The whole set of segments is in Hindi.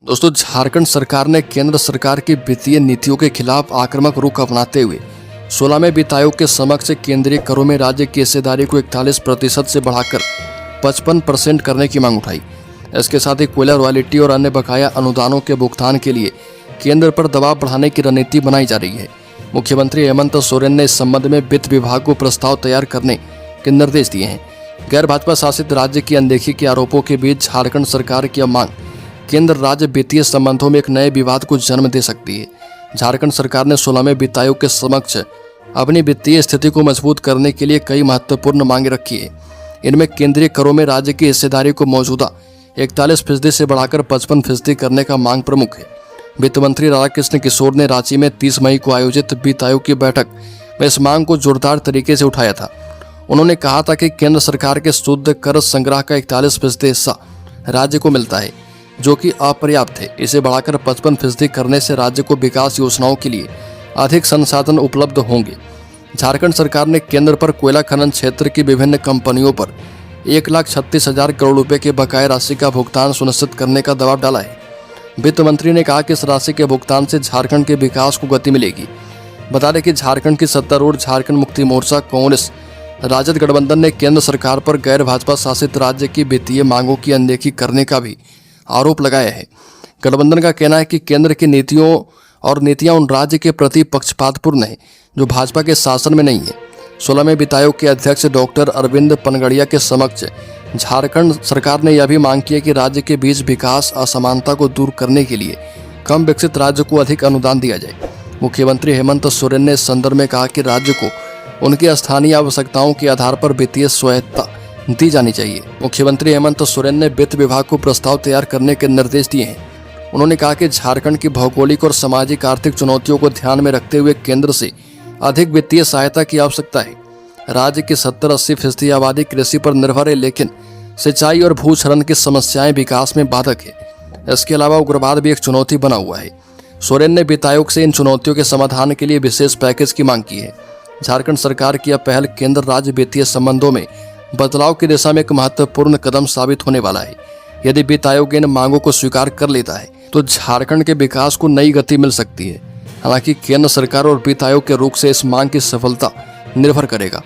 दोस्तों, झारखंड सरकार ने केंद्र सरकार की वित्तीय नीतियों के खिलाफ आक्रामक रुख अपनाते हुए 16वें वित्त आयोग के समक्ष केंद्रीय करों में राज्य की हिस्सेदारी को 41% से बढ़ाकर 55% करने की मांग उठाई। इसके साथ ही कोयला रॉयल्टी और अन्य बकाया अनुदानों के भुगतान के लिए केंद्र पर दबाव बढ़ाने की रणनीति बनाई जा रही है। मुख्यमंत्री हेमंत सोरेन ने इस संबंध में वित्त विभाग को प्रस्ताव तैयार करने के निर्देश दिए हैं। गैर भाजपा शासित राज्य की अनदेखी के आरोपों के बीच झारखंड सरकार की अब मांग केंद्र राज्य वित्तीय संबंधों में एक नए विवाद को जन्म दे सकती है। झारखंड सरकार ने 16वें वित्त आयोग के समक्ष अपनी वित्तीय स्थिति को मजबूत करने के लिए कई महत्वपूर्ण मांगे रखी है। इनमें केंद्रीय करों में राज्य की हिस्सेदारी को मौजूदा 41% से बढ़ाकर 55% करने का मांग प्रमुख है। वित्त मंत्री राधाकृष्ण किशोर ने रांची में 30 मई को आयोजित वित्त आयोग की बैठक में इस मांग को जोरदार तरीके से उठाया था। उन्होंने कहा था कि केंद्र सरकार के शुद्ध कर संग्रह का 41% हिस्सा राज्य को मिलता है, जो कि अपर्याप्त है। इसे बढ़ाकर 55% करने से राज्य को विकास योजनाओं के लिए अधिक संसाधन उपलब्ध होंगे। झारखंड सरकार ने केंद्र पर कोयला खनन क्षेत्र की विभिन्न कंपनियों पर 1,36,000 करोड़ रुपए के बकाया राशि का भुगतान सुनिश्चित करने का दबाव डाला है। वित्त मंत्री ने कहा कि इस राशि के भुगतान से झारखंड के विकास को गति मिलेगी। बता दें कि झारखंड की सत्तारूढ़ झारखंड मुक्ति मोर्चा, कांग्रेस, राजद गठबंधन ने केंद्र सरकार पर गैर भाजपा शासित राज्य की वित्तीय मांगों की अनदेखी करने का भी आरोप लगाया है। गठबंधन का कहना है कि केंद्र की नीतियां उन राज्य के प्रति पक्षपातपूर्ण है जो भाजपा के शासन में नहीं है। 16वें वित्त आयोग के अध्यक्ष डॉक्टर अरविंद पनगड़िया के समक्ष झारखंड सरकार ने यह भी मांग की है कि राज्य के बीच विकास असमानता को दूर करने के लिए कम विकसित राज्य को अधिक अनुदान दिया जाए। मुख्यमंत्री हेमंत सोरेन ने इस संदर्भ में कहा कि राज्य को उनकी स्थानीय आवश्यकताओं के आधार पर वित्तीय स्वायत्तता दी जानी चाहिए। मुख्यमंत्री हेमंत सोरेन ने वित्त विभाग को प्रस्ताव तैयार करने के निर्देश दिए हैं। उन्होंने कहा कि झारखंड की भौगोलिक और सामाजिक आर्थिक चुनौतियों को ध्यान में रखते हुए केंद्र से अधिक वित्तीय सहायता की आवश्यकता है। राज्य की 70-80% आबादी कृषि पर निर्भर है, लेकिन सिंचाई और भूक्षरण की समस्याएं विकास में बाधक है। इसके अलावा उग्रवाद भी एक चुनौती बना हुआ है। सोरेन ने वित्त आयोग से इन चुनौतियों के समाधान के लिए विशेष पैकेज की मांग की है। झारखंड सरकार की यह पहल केंद्र राज्य वित्तीय संबंधों में बदलाव की दिशा में एक महत्वपूर्ण कदम साबित होने वाला है। यदि वित्त आयोग इन मांगों को स्वीकार कर लेता है तो झारखंड के विकास को नई गति मिल सकती है। हालांकि केंद्र सरकार और वित्त आयोग के रुख से इस मांग की सफलता निर्भर करेगा।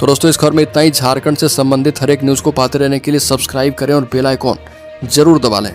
तो दोस्तों, इस खबर में इतना ही। झारखंड से संबंधित हर एक न्यूज़ को पाते रहने के लिए सब्सक्राइब करें और बेल आइकॉन जरूर दबा लें।